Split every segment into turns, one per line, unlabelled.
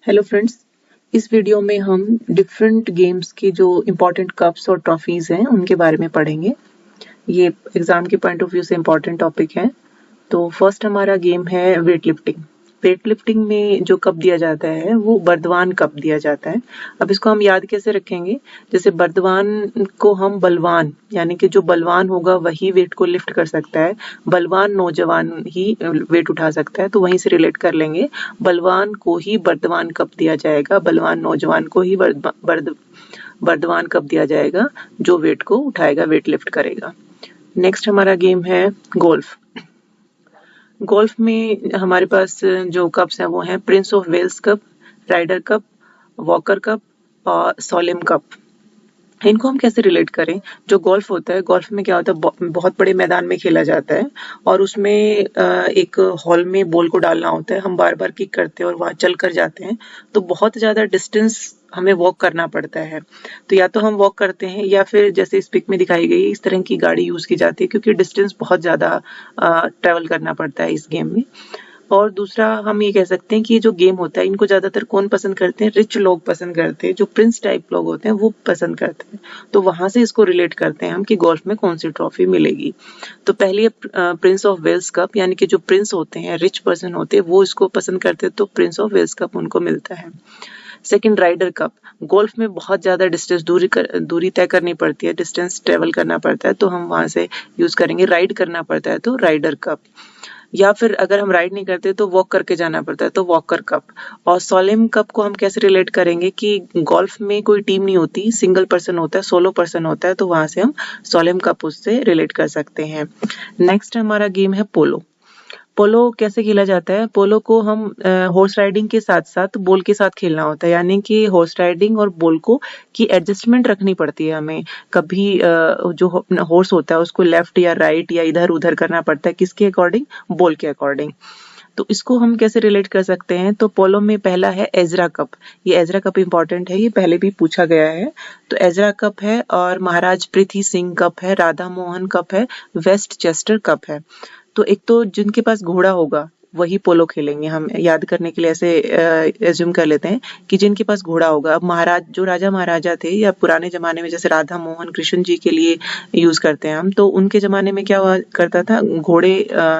Hello friends, इस video में हम डिफरेंट गेम्स के जो इम्पोर्टेंट कप्स और ट्रॉफीज हैं उनके बारे में पढ़ेंगे। ये एग्जाम के पॉइंट ऑफ व्यू से इम्पोर्टेंट टॉपिक है। तो फर्स्ट हमारा गेम है वेट लिफ्टिंग। वेट लिफ्टिंग में जो कप दिया जाता है वो बर्दवान कप दिया जाता है। अब इसको हम याद कैसे रखेंगे? जैसे बर्दवान को हम बलवान, यानी कि जो बलवान होगा वही वेट को लिफ्ट कर सकता है, बलवान नौजवान ही वेट उठा सकता है, तो वहीं से रिलेट कर लेंगे। बलवान को ही बर्दवान कप दिया जाएगा, बलवान नौजवान को ही बर्दवान कप दिया जाएगा जो वेट को उठाएगा, वेट लिफ्ट करेगा। नेक्स्ट हमारा गेम है गोल्फ। गोल्फ में हमारे पास जो कप्स हैं वो हैं Prince of Wales cup, Ryder cup, Walker cup और सोलिम कप। इनको हम कैसे रिलेट करें? जो गोल्फ होता है, गोल्फ में क्या होता है, बहुत बड़े मैदान में खेला जाता है और उसमें एक हॉल में बॉल को डालना होता है। हम बार बार किक करते हैं और वहां चल कर जाते हैं, तो बहुत ज्यादा डिस्टेंस हमें वॉक करना पड़ता है। तो या तो हम वॉक करते हैं या फिर जैसे इस पिक में दिखाई गई इस तरह की गाड़ी यूज की जाती है, क्योंकि डिस्टेंस बहुत ज्यादा ट्रेवल करना पड़ता है इस गेम में। और दूसरा हम ये कह सकते हैं कि ये जो गेम होता है इनको ज्यादातर कौन पसंद करते हैं? रिच लोग पसंद करते हैं, जो प्रिंस टाइप लोग होते हैं वो पसंद करते हैं। तो वहां से इसको रिलेट करते हैं हम कि गोल्फ में कौन सी ट्रॉफी मिलेगी। तो पहली प्रिंस ऑफ वेल्स कप, यानी कि जो प्रिंस होते हैं, रिच पर्सन होते हैं, वो इसको पसंद करते हैं, तो प्रिंस ऑफ वेल्स कप उनको मिलता है। Second, rider cup. गोल्फ में बहुत ज्यादा डिस्टेंस दूरी तय करनी पड़ती है, डिस्टेंस ट्रेवल करना पड़ता है, तो हम वहां से यूज करेंगे, राइड करना पड़ता है तो राइडर कप। या फिर अगर हम राइड नहीं करते तो वॉक करके जाना पड़ता है, तो वॉकर कप। और सोलिम कप को हम कैसे रिलेट करेंगे कि गोल्फ में कोई टीम नहीं होती, सिंगल पर्सन होता है, सोलो पर्सन होता है, तो वहां से हम सोलिम कप उससे रिलेट कर सकते हैं। नेक्स्ट हमारा गेम है पोलो। पोलो कैसे खेला जाता है? पोलो को हम हॉर्स राइडिंग के साथ साथ बॉल के साथ खेलना होता है, यानी कि हॉर्स राइडिंग और बॉल को की एडजस्टमेंट रखनी पड़ती है हमें। कभी जो हॉर्स होता है उसको लेफ्ट या राइट या इधर उधर करना पड़ता है, किसके अकॉर्डिंग? बॉल के अकॉर्डिंग। तो इसको हम कैसे रिलेट कर सकते हैं? तो पोलो में पहला है एजरा कप। ये एजरा कप इंपॉर्टेंट है, ये पहले भी पूछा गया है। तो एजरा कप है और महाराज पृथ्वी सिंह कप है, राधा मोहन कप है, वेस्ट चेस्टर कप है। तो एक तो जिनके पास घोड़ा होगा वही पोलो खेलेंगे, हम याद करने के लिए ऐसे एज्यूम कर लेते हैं कि जिनके पास घोड़ा होगा। अब महाराज, जो राजा महाराजा थे या पुराने जमाने में जैसे राधा मोहन कृष्ण जी के लिए यूज करते हैं हम, तो उनके जमाने में क्या हुआ करता था, घोड़े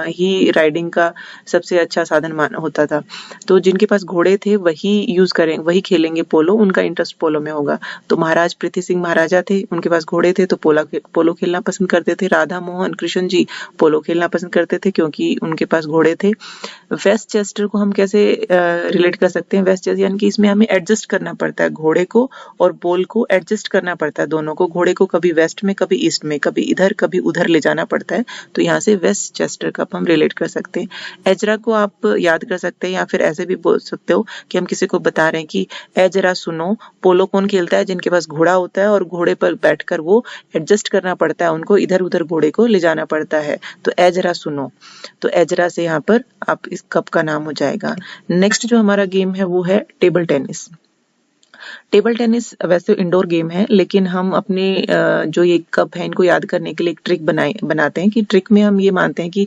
ही राइडिंग का सबसे अच्छा साधन होता था। तो जिनके पास घोड़े थे वही यूज करें, वही खेलेंगे पोलो, उनका इंटरेस्ट पोलो में होगा। तो महाराज पृथ्वी सिंह महाराजा थे, उनके पास घोड़े थे, तो पोलो खेलना पसंद करते थे। राधा मोहन कृष्ण जी पोलो खेलना पसंद करते थे क्योंकि उनके पास घोड़े थे। वेस्ट चेस्टर को हम कैसे रिलेट कर सकते हैं? वेस्ट चेस्टर यानी कि इसमें हमें एडजस्ट करना पड़ता है, घोड़े को और बॉल को एडजस्ट करना पड़ता है, दोनों को। घोड़े को कभी वेस्ट में, कभी ईस्ट में, कभी इधर कभी उधर ले जाना पड़ता है, तो यहाँ से वेस्ट चेस्टर कप हम रिलेट कर सकते हैं। एजरा को आप याद कर सकते हैं या फिर ऐसे भी बोल सकते हो कि हम किसी को बता रहे हैं कि ए जरा सुनो, पोलो कौन खेलता है? जिनके पास घोड़ा होता है और घोड़े पर बैठकर वो एडजस्ट करना पड़ता है, उनको इधर उधर घोड़े को ले जाना पड़ता है, तो ए जरा सुनो। तो एजरा से यहाँ पर आप इस कप का नाम हो जाएगा। नेक्स्ट जो हमारा गेम है वो है टेबल टेनिस। टेबल टेनिस वैसे इंडोर गेम है, लेकिन हम अपने जो ये कप है इनको याद करने के लिए एक ट्रिक बनाते हैं कि ट्रिक में हम ये मानते हैं कि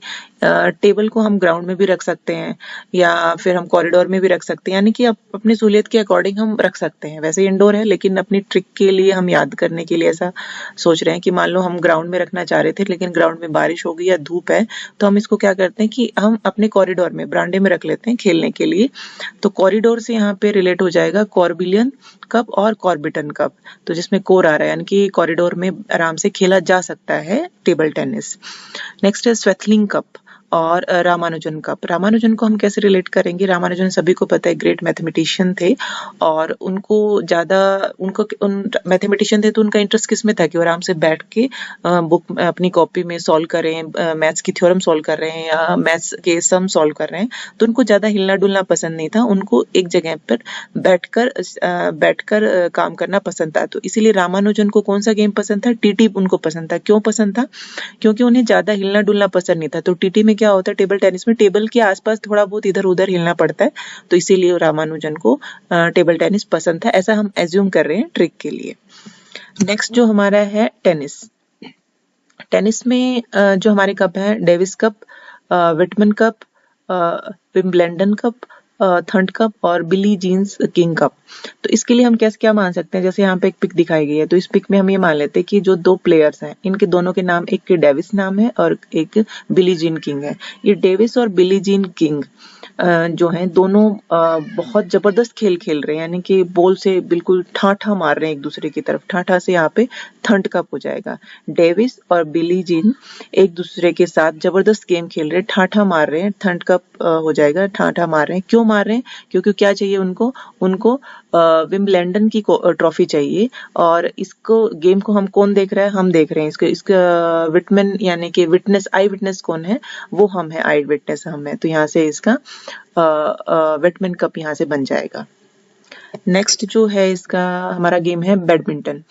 टेबल को हम ग्राउंड में भी रख सकते हैं या फिर हम कॉरिडोर में भी रख सकते हैं, यानी कि अपनी सहूलियत के अकॉर्डिंग हम रख सकते हैं। वैसे इंडोर है लेकिन अपनी ट्रिक के लिए हम याद करने के लिए ऐसा सोच रहे हैं कि मान लो हम ग्राउंड में रखना चाह रहे थे लेकिन ग्राउंड में बारिश हो गई या धूप है, तो हम इसको क्या करते हैं कि हम अपने कॉरिडोर में, बरामदे में रख लेते हैं खेलने के लिए। तो कॉरिडोर से यहाँ पे रिलेट हो जाएगा कॉर्बिलियन कप और कॉर्बिटन कप, तो जिसमें कोर आ रहा है, यानी कि कॉरिडोर में आराम से खेला जा सकता है टेबल टेनिस। नेक्स्ट है स्वेथलिंग कप और रामानुजन कप। रामानुजन को हम कैसे रिलेट करेंगे? रामानुजन सभी को पता है ग्रेट मैथमेटिशियन थे और उनको मैथमेटिशियन थे तो उनका इंटरेस्ट किस में था कि वो आराम से बैठ के बुक अपनी कॉपी में सॉल्व कर रहे हैं, मैथ्स की थ्योरम सॉल्व कर रहे हैं या मैथ्स के सम सॉल्व कर रहे हैं, तो उनको ज्यादा हिलना डुलना पसंद नहीं था, उनको एक जगह पर बैठकर काम करना पसंद था। तो इसीलिए रामानुजन को कौन सा गेम पसंद था? टीटी उनको पसंद था। क्यों पसंद था? क्योंकि उन्हें ज्यादा हिलना डुलना पसंद नहीं था। तो टीटी में क्या होता है, टेबल टेनिस में टेबल के आसपास थोड़ा बहुत इधर उधर हिलना पड़ता है, तो इसीलिए रामानुजन को टेबल टेनिस पसंद था, ऐसा हम एज्यूम कर रहे हैं ट्रिक के लिए। नेक्स्ट जो हमारा है टेनिस। टेनिस में जो हमारे कप है, Davis cup, Whitman cup, Wimbledon cup, थंड कप और बिली जीन्स किंग कप। तो इसके लिए हम कैसे क्या मान सकते हैं, जैसे यहाँ पे एक पिक दिखाई गई है, तो इस पिक में हम ये मान लेते हैं कि जो दो प्लेयर्स हैं इनके दोनों के नाम, एक के डेविस नाम है और एक बिली जीन किंग है। ये डेविस और बिली जीन किंग जो हैं दोनों बहुत जबरदस्त खेल खेल रहे हैं, यानी कि बॉल से बिल्कुल ठाठा मार रहे हैं एक दूसरे की तरफ। ठाठा से यहाँ पे थंड कप हो जाएगा। डेविस और बिली जीन एक दूसरे के साथ जबरदस्त गेम खेल रहे हैं, ठाठा मार रहे हैं, थंड कप हो जाएगा। ठाठा मार रहे हैं, क्यों मार रहे हैं? क्योंकि क्या चाहिए उनको? उनको विंबलडन की ट्रॉफी चाहिए। और इसको गेम को हम कौन देख रहा है? हम देख रहे हैं इसको। इसका विटमैन यानी कि विटनेस, आई विटनेस कौन है? वो हम है, आई विटनेस हम है। तो यहाँ से इसका विटमैन कप यहाँ से बन जाएगा। नेक्स्ट जो है इसका हमारा गेम है बैडमिंटन।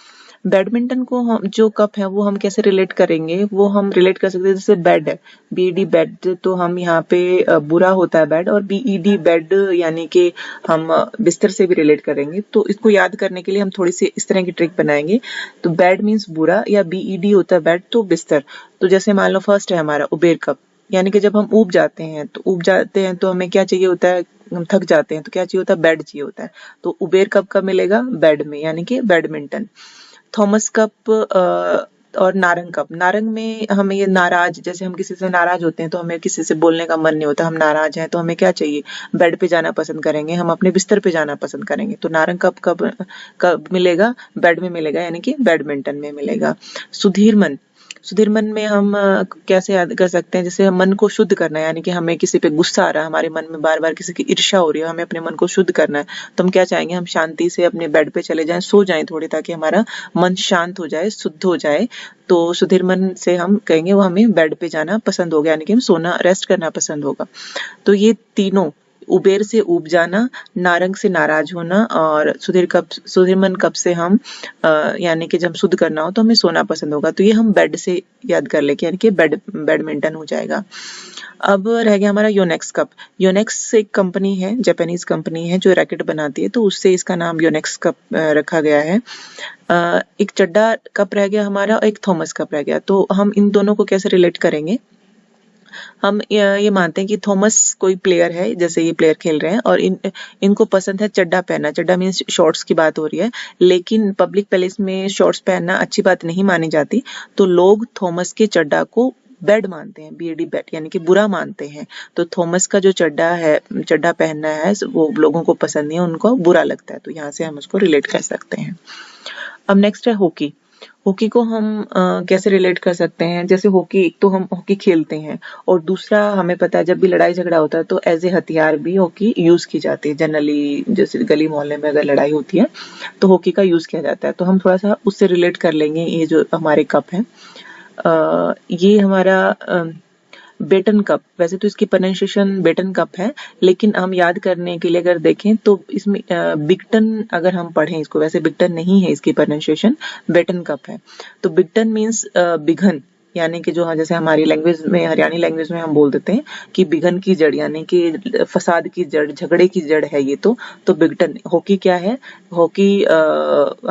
बैडमिंटन को हम जो कप है वो हम कैसे रिलेट करेंगे? वो हम रिलेट कर सकते हैं जैसे बेड है, बीईडी बेड, तो हम यहाँ पे बुरा होता है बेड, और बीईडी बेड यानी कि हम बिस्तर से भी रिलेट करेंगे। तो इसको याद करने के लिए हम थोड़ी सी इस तरह की ट्रिक बनाएंगे। तो बेड मीन्स बुरा, या बीईडी होता है बेड तो बिस्तर। तो जैसे मान लो फर्स्ट है हमारा उबेर कप, यानी कि जब हम ऊब जाते हैं तो हमें क्या चाहिए होता है? हम थक जाते हैं तो क्या चाहिए होता है? बेड चाहिए होता है। तो उबेर कप कब मिलेगा? बेड में, यानी कि बैडमिंटन। थॉमस कप और नारंग कप। नारंग में हमें ये नाराज, जैसे हम किसी से नाराज होते हैं तो हमें किसी से बोलने का मन नहीं होता, हम नाराज हैं तो हमें क्या चाहिए? बेड पे जाना पसंद करेंगे, हम अपने बिस्तर पे जाना पसंद करेंगे। तो नारंग कप कब कब मिलेगा? बेड में मिलेगा, यानी कि बैडमिंटन में मिलेगा। सुधीर मन, सुधीर मन में हम कैसे याद कर सकते हैं? जैसे मन को शुद्ध करना है, यानी कि हमें किसी पे गुस्सा आ रहा है, हमारे मन में बार बार किसी की ईर्ष्या हो रही है, हमें अपने मन को शुद्ध करना है, तो हम क्या चाहेंगे? हम शांति से अपने बेड पे चले जाएं, सो जाएं थोड़ी, ताकि हमारा मन शांत हो जाए, शुद्ध हो जाए। तो सुधीर मन से हम कहेंगे वो हमें बेड पे जाना पसंद होगा, यानी कि हम सोना, रेस्ट करना पसंद होगा। तो ये तीनों, उबेर से ऊब जाना, नारंग से नाराज होना, और सुधीर मन कब से हम यानी कि जब शुद्ध करना हो तो हमें सोना पसंद होगा। तो ये हम बेड से याद कर लेंगे, यानी कि बैडमिंटन हो जाएगा। अब रह गया हमारा योनेक्स कप। योनेक्स एक कंपनी है, जापानीज कंपनी है जो रैकेट बनाती है, तो उससे इसका नाम योनेक्स कप रखा गया है। एक चड्डा कप रह गया हमारा, और एक थॉमस कप रह गया। तो हम इन दोनों को कैसे रिलेट करेंगे? हम ये मानते हैं कि थॉमस कोई प्लेयर है, जैसे ये प्लेयर खेल रहे हैं, और इनको पसंद है चड्डा पहनना। चड्डा मीन्स शॉर्ट्स की बात हो रही है, लेकिन पब्लिक प्लेस में शॉर्ट्स पहनना अच्छी बात नहीं मानी जाती। तो लोग थॉमस के चड्डा को बैड मानते हैं, बीएडी बैड, यानी कि बुरा मानते हैं। तो थॉमस का जो चड्डा है, चड्डा पहनना है, वो लोगों को पसंद नहीं है, उनको बुरा लगता है। तो यहाँ से हम उसको रिलेट कर सकते हैं। अब नेक्स्ट है हॉकी। हॉकी को हम कैसे रिलेट कर सकते हैं? जैसे हॉकी, एक तो हम हॉकी खेलते हैं, और दूसरा हमें पता है जब भी लड़ाई झगड़ा होता है तो एज ए हथियार भी हॉकी यूज की जाती है। जनरली जैसे गली मोहल्ले में अगर लड़ाई होती है तो हॉकी का यूज किया जाता है। तो हम थोड़ा सा उससे रिलेट कर लेंगे। ये जो हमारे कप है, ये हमारा बेटन कप, वैसे तो इसकी प्रोनाउंसिएशन बेटन कप है, लेकिन हम याद करने के लिए अगर देखें तो इसमें बिगटन अगर हम पढ़ें इसको, वैसे बिगटन नहीं है इसकी प्रोनाउंसिएशन, बेटन कप है। तो बिगटन मीन्स बिघन, यानी कि जो जैसे हमारी लैंग्वेज में, हरियाणी लैंग्वेज में हम बोल देते हैं कि बिघन की जड़, यानी कि फसाद की जड़, झगड़े की जड़ है ये। तो बिगटन, हॉकी क्या है? हॉकी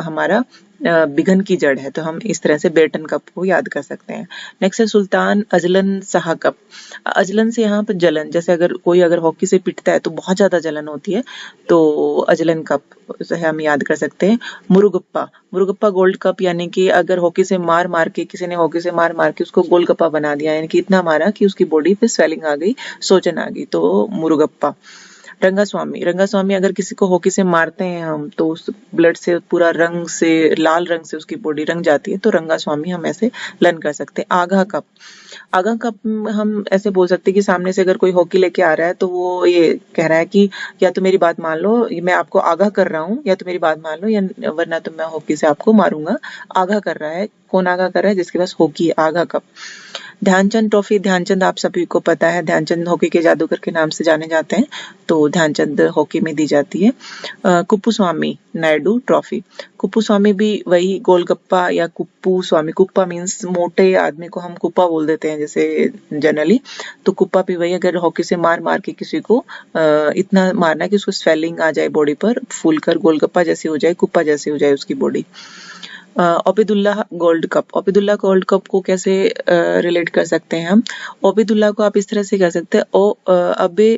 हमारा बिघन की जड़ है। तो हम इस तरह से बेटन कप को याद कर सकते हैं। नेक्स्ट है Sultan Azlan Shah cup. Azlan से यहाँ पर जलन, जैसे अगर हॉकी से पिटता है तो बहुत ज्यादा जलन होती है, तो अजलन कप से हम याद कर सकते हैं। मुरुगप्पा, मुरुगप्पा गोल्ड कप, यानी कि अगर हॉकी से मार मार के, किसी ने हॉकी से मार मार के उसको गोलगप्पा बना दिया, यानी कि इतना मारा कि उसकी बॉडी पे स्वेलिंग आ गई, सोजन आ गई, तो मुरुगप्पा। रंगास्वामी, रंगास्वामी अगर किसी को हॉकी से मारते हैं हम तो उस ब्लड से पूरा रंग से, लाल रंग से उसकी बॉडी रंग जाती है, तो रंगास्वामी हम ऐसे लर्न कर सकते हैं। आगा कप, आगा कप हम ऐसे बोल सकते हैं कि सामने से अगर कोई हॉकी लेके आ रहा है तो वो ये कह रहा है कि या तो मेरी बात मान लो, मैं आपको आगाह कर रहा हूँ, या तो मेरी बात मान लो, या वरना तो मैं हॉकी से आपको मारूंगा। आगाह कर रहा है, कौन आगाह कर रहा है? जिसके पास हॉकी, आगाह कप। ध्यानचंद ट्रॉफी, ध्यानचंद आप सभी को पता है, ध्यानचंद हॉकी के जादूगर के नाम से जाने जाते हैं, तो ध्यानचंद हॉकी में दी जाती है। कुप्पुस्वामी नायडू ट्रॉफी, कुप्पुस्वामी भी वही गोलगप्पा या कुप्पू स्वामी, कुप्पा मीन्स मोटे आदमी को हम कुप्पा बोल देते हैं जैसे जनरली, तो कुप्पा भी वही, अगर हॉकी से मार मार के किसी को इतना मारना कि उसको स्वेलिंग आ जाए बॉडी पर, फूलकर गोलगप्पा जैसी हो जाए, कुप्पा जैसी हो जाए उसकी body. Obaidullah gold cup, Obaidullah gold cup को कैसे रिलेट कर सकते हैं हम? ओबिदुल्ला को आप इस तरह से कर सकते हैं, अबे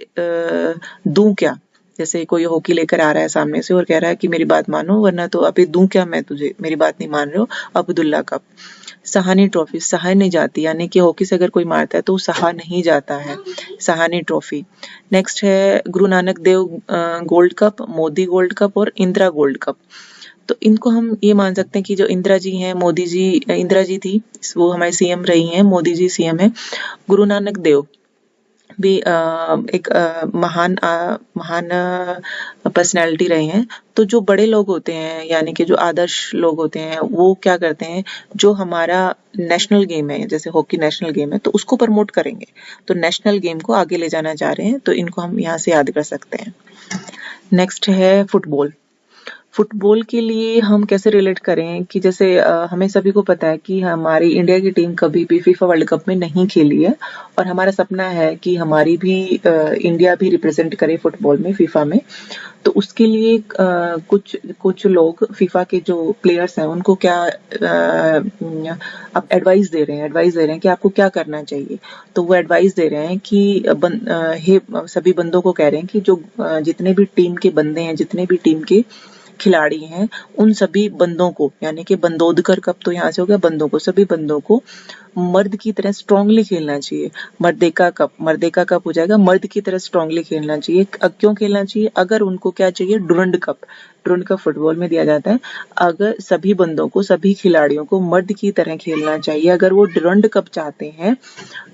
दूं क्या, जैसे कोई हॉकी लेकर आ रहा है सामने से और कह रहा है कि मेरी बात मानो वरना तो अभी दूं क्या मैं तुझे, मेरी बात नहीं मान रहे हो। अब्दुल्ला कप। सहानी ट्रॉफी, सहा नहीं जाती, यानी कि हॉकी से अगर कोई मारता है तो सहा नहीं जाता है, सहानी ट्रॉफी। नेक्स्ट है Guru Nanak Dev gold cup, Modi gold cup और इंदिरा गोल्ड कप। तो इनको हम ये मान सकते हैं कि जो इंदिरा जी हैं, मोदी जी, इंदिरा जी थी वो हमारे सीएम रही हैं, मोदी जी सीएम है। गुरु नानक देव भी एक महान पर्सनैलिटी रहे हैं। तो जो बड़े लोग होते हैं यानी कि जो आदर्श लोग होते हैं वो क्या करते हैं, जो हमारा नेशनल गेम है जैसे हॉकी नेशनल गेम है तो उसको प्रमोट करेंगे, तो नेशनल गेम को आगे ले जाना चाह रहे हैं, तो इनको हम यहाँ से याद कर सकते हैं। नेक्स्ट है फुटबॉल। फुटबॉल के लिए हम कैसे रिलेट करें कि जैसे हमें सभी को पता है कि हमारी इंडिया की टीम कभी भी फीफा वर्ल्ड कप में नहीं खेली है और हमारा सपना है कि हमारी भी इंडिया भी रिप्रेजेंट करे फुटबॉल में फीफा में। तो उसके लिए कुछ कुछ लोग फीफा के जो प्लेयर्स हैं उनको क्या अब एडवाइस दे रहे हैं कि आपको क्या करना चाहिए। तो वो एडवाइस दे रहे हैं कि सभी बंदों को कह रहे हैं कि जो जितने भी टीम के बंदे हैं, जितने भी टीम के खिलाड़ी हैं, उन सभी बंदों को यानी कि बंदोदकर कप तो यहाँ से हो गया बंदों को, सभी बंदों को मर्द की तरह स्ट्रांगली खेलना चाहिए। मर्देका कप हो जाएगा, मर्द की तरह स्ट्रांगली खेलना चाहिए। क्यों खेलना चाहिए? अगर उनको क्या चाहिए, डुरंड कप फुटबॉल में दिया जाता है। अगर सभी बंदों को, सभी खिलाड़ियों को मर्द की तरह खेलना चाहिए। अगर वो डुरंड कप चाहते हैं,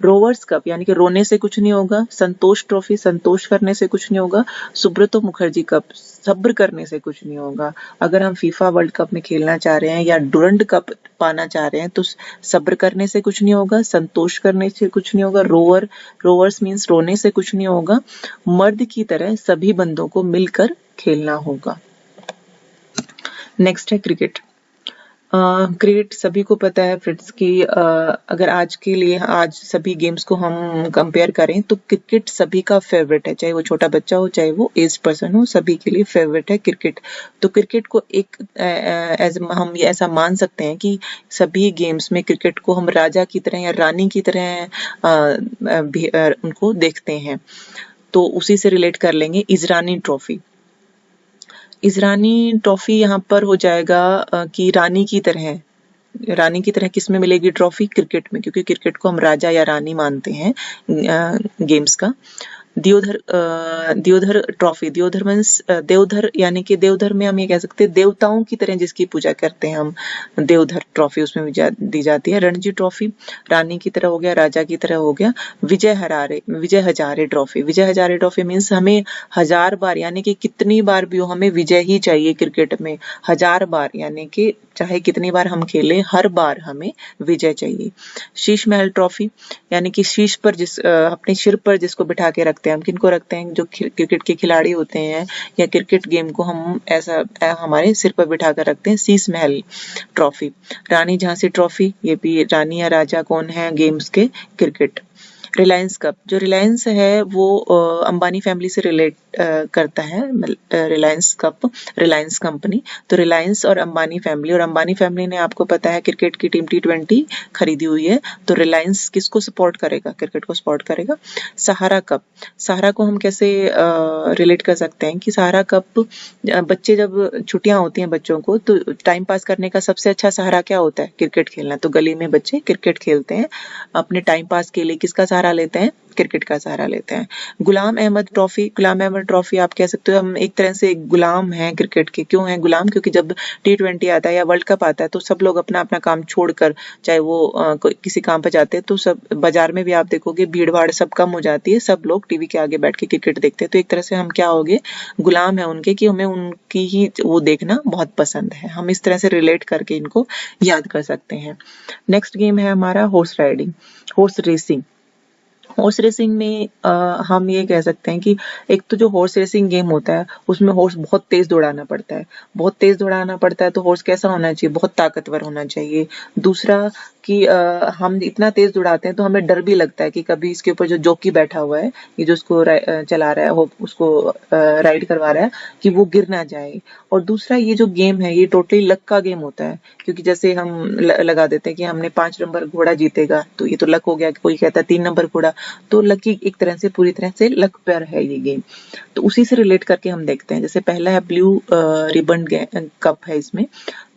रोवर्स कप यानी कि रोने से कुछ नहीं होगा, संतोष ट्रॉफी संतोष करने से कुछ नहीं होगा, सुब्रतो मुखर्जी कप सब्र करने से कुछ नहीं होगा। अगर हम फीफा वर्ल्ड कप में खेलना चाह रहे हैं या डुरंड कप पाना चाह रहे हैं तो सब्र करने से कुछ नहीं होगा, संतोष करने से कुछ नहीं होगा, रोवर्स मीन्स रोने से कुछ नहीं होगा, मर्द की तरह सभी बंदों को मिलकर खेलना होगा। नेक्स्ट है क्रिकेट। क्रिकेट सभी को पता है फ्रेंड्स कि अगर आज के लिए आज सभी गेम्स को हम कंपेयर करें तो क्रिकेट सभी का फेवरेट है, चाहे वो छोटा बच्चा हो चाहे वो एज पर्सन हो, सभी के लिए फेवरेट है क्रिकेट। तो क्रिकेट को एक एज हम ये ऐसा मान सकते हैं कि सभी गेम्स में क्रिकेट को हम राजा की तरह या रानी की तरह उनको देखते हैं। तो उसी से रिलेट कर लेंगे इजरानी ट्रॉफी। इजरानी ट्रॉफी यहाँ पर हो जाएगा कि रानी की तरह किस में मिलेगी ट्रॉफी? क्रिकेट में, क्योंकि क्रिकेट को हम राजा या रानी मानते हैं गेम्स का। दियोधर ट्रॉफी, दियोधर मीन्स देवधर, यानी कि देवधर में हम ये कह सकते हैं देवताओं की तरह जिसकी पूजा करते हैं हम, देवधर ट्रॉफी उसमें दी जाती है। रणजी ट्रॉफी रानी की तरह हो गया, राजा की तरह हो गया। Vijay Hazare trophy, Vijay Hazare trophy means हमें 1000 बार यानी कि कितनी बार भी हो हमें विजय ही चाहिए क्रिकेट में, 1000 बार यानी कि चाहे कितनी बार हम खेलें हर बार हमें विजय चाहिए। शीश महल ट्रॉफी यानी कि शीश पर अपने सिर पर जिसको बिठा के रखते हैं, हम किनको रखते हैं? जो क्रिकेट के खिलाड़ी होते हैं या क्रिकेट गेम को हम ऐसा हमारे सिर पर बिठा कर रखते हैं, शीश महल ट्रॉफी। रानी झांसी ट्रॉफी, ये भी रानी या राजा कौन है गेम्स के, क्रिकेट। रिलायंस कप, जो रिलायंस है वो अंबानी फैमिली से रिलेट करता है, रिलायंस कप, रिलायंस कंपनी। तो रिलायंस और अंबानी फैमिली ने आपको पता है क्रिकेट की टीम T20 खरीदी हुई है, तो रिलायंस किसको सपोर्ट करेगा? क्रिकेट को सपोर्ट करेगा। सहारा कप, सहारा को हम कैसे रिलेट कर सकते हैं कि सहारा कप बच्चे जब छुट्टियां होती हैं बच्चों को तो टाइम पास करने का सबसे अच्छा सहारा क्या होता है? क्रिकेट खेलना। तो गली में बच्चे क्रिकेट खेलते हैं, अपने टाइम पास के लिए किसका सहारा लेते हैं? क्रिकेट का सहारा लेते हैं। गुलाम अहमद ट्रॉफी आप कह सकते हो हम एक तरह से गुलाम हैं क्रिकेट के। क्यों हैं गुलाम? क्योंकि जब T20 आता है या वर्ल्ड कप आता है तो सब लोग अपना अपना काम छोड़कर, चाहे वो किसी काम पर जाते हैं तो सब, बाजार में भी आप देखोगे भीड़ भाड़ सब कम हो जाती है, सब लोग टीवी के आगे बैठ के क्रिकेट देखते हैं। तो एक तरह से हम क्या हो गए, गुलाम है उनके, कि हमें उनकी ही वो देखना बहुत पसंद है। हम इस तरह से रिलेट करके इनको याद कर सकते हैं। नेक्स्ट गेम है हमारा horse riding, horse racing. Horse racing में हम ये कह सकते हैं कि एक तो जो हॉर्स रेसिंग गेम होता है उसमें हॉर्स बहुत तेज दौड़ाना पड़ता है, तो हॉर्स कैसा होना चाहिए? बहुत ताकतवर होना चाहिए। दूसरा कि हम इतना तेज दौड़ाते हैं तो हमें डर भी लगता है कि कभी इसके ऊपर जो जॉकी बैठा हुआ है, ये जो उसको चला रहा है, उसको राइड करवा रहा है, कि वो गिर ना जाए। और दूसरा ये जो गेम है ये टोटली लक का गेम होता है, क्योंकि जैसे हम लगा देते हैं कि हमने 5 नंबर घोड़ा जीतेगा तो ये तो लक हो गया, कोई कहता है 3 नंबर घोड़ा, तो लकी एक तरह से पूरी तरह से लक पर है ये गेम। तो उसी से रिलेट करके हम देखते हैं। जैसे पहला है ब्लू रिबन कप है इसमें।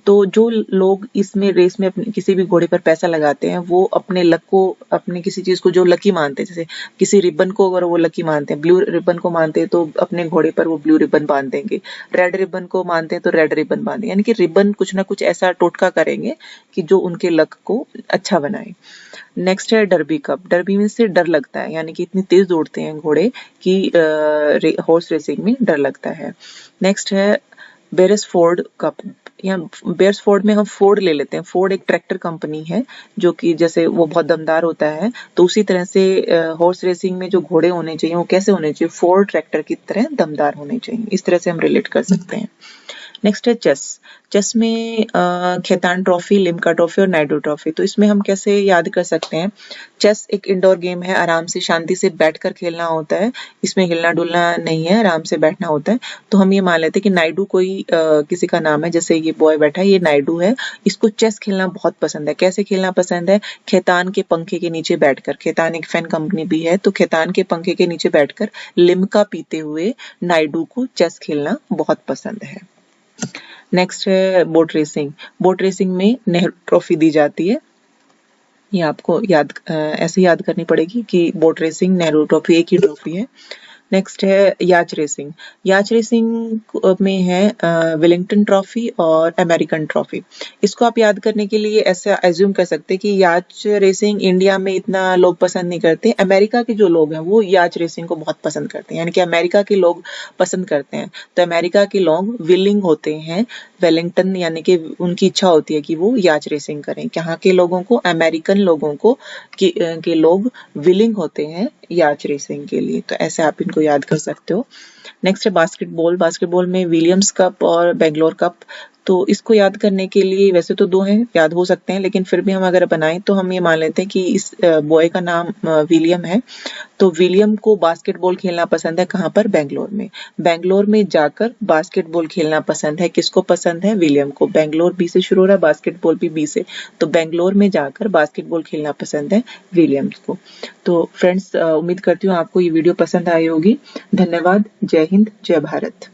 तो जो लोग इसमें रेस में अपने किसी भी घोड़े पर पैसा लगाते हैं वो अपने लक को, अपने किसी चीज को जो लकी मानते हैं, जैसे किसी रिबन को अगर वो लकी मानते हैं, ब्लू रिबन को मानते हैं तो अपने घोड़े पर वो ब्लू रिबन बांध देंगे, रेड रिबन को मानते हैं तो रेड रिबन बांधेंगे, यानी कि रिबन कुछ ना कुछ ऐसा टोटका करेंगे कि जो उनके लक को अच्छा बनाए। नेक्स्ट है डर्बी कप। डर्बी मीन्स से डर लगता है, यानी कि इतनी तेज दौड़ते हैं घोड़े कि हॉर्स रेसिंग में डर लगता है। नेक्स्ट है बेरेसफोर्ड कप। या बेरेसफोर्ड में हम फोर्ड ले लेते हैं। फोर्ड एक ट्रैक्टर कंपनी है जो कि जैसे वो बहुत दमदार होता है, तो उसी तरह से हॉर्स रेसिंग में जो घोड़े होने चाहिए वो कैसे होने चाहिए, फोर्ड ट्रैक्टर की तरह दमदार होने चाहिए। इस तरह से हम रिलेट कर सकते हैं। नेक्स्ट है चेस। चेस में खेतान ट्रॉफी, लिम्का ट्रॉफी और नायडू ट्रॉफी। तो इसमें हम कैसे याद कर सकते हैं। चेस एक इंडोर गेम है, आराम से शांति से बैठकर खेलना होता है, इसमें हिलना डुलना नहीं है, आराम से बैठना होता है। तो हम ये मान लेते हैं कि नायडू कोई किसी का नाम है, जैसे ये बॉय बैठा है ये नायडू है, इसको चेस खेलना बहुत पसंद है। कैसे खेलना पसंद है, खेतान के पंखे के नीचे बैठकर। खेतान एक फैन कंपनी भी है, तो खेतान के पंखे के नीचे बैठकर लिम्का पीते हुए नायडू को चेस खेलना बहुत पसंद है। नेक्स्ट है बोट रेसिंग। बोट रेसिंग में नेहरू ट्रॉफी दी जाती है। ये आपको ऐसे याद करनी पड़ेगी कि बोट रेसिंग, नेहरू ट्रॉफी एक ही ट्रॉफी है। नेक्स्ट है याच रेसिंग। याच रेसिंग में है विलिंगटन ट्रॉफी और अमेरिकन ट्रॉफी। इसको आप याद करने के लिए ऐसा एज्यूम कर सकते हैं कि याच रेसिंग इंडिया में इतना लोग पसंद नहीं करते, अमेरिका के जो लोग हैं वो याच रेसिंग को बहुत पसंद करते हैं, यानी कि अमेरिका के लोग पसंद करते हैं। तो अमेरिका के लोग विलिंग होते हैं, वेलिंगटन यानी कि उनकी इच्छा होती है कि वो याच रेसिंग करें। यहाँ के लोगों को, अमेरिकन लोगों को के लोग विलिंग होते हैं याच रेसिंग के लिए। तो ऐसे आप इनको याद कर सकते हो। नेक्स्ट है बास्केटबॉल। बास्केटबॉल में विलियम्स कप और बेंगलोर कप। तो इसको याद करने के लिए वैसे तो दो हैं, याद हो सकते हैं, लेकिन फिर भी हम अगर बनाएं तो हम ये मान लेते हैं कि इस बॉय का नाम विलियम है। तो विलियम को बास्केटबॉल खेलना पसंद है, कहाँ पर, बेंगलोर में। बेंगलोर में जाकर बास्केटबॉल खेलना पसंद है, किसको पसंद है, विलियम को। बेंगलोर बी से शुरू हो रहा है, बास्केटबॉल भी बी से, तो बेंगलोर में जाकर बास्केटबॉल खेलना पसंद है विलियम्स को। तो फ्रेंड्स, उम्मीद करती हूँ आपको ये वीडियो पसंद आई होगी। धन्यवाद। जय हिंद, जय भारत।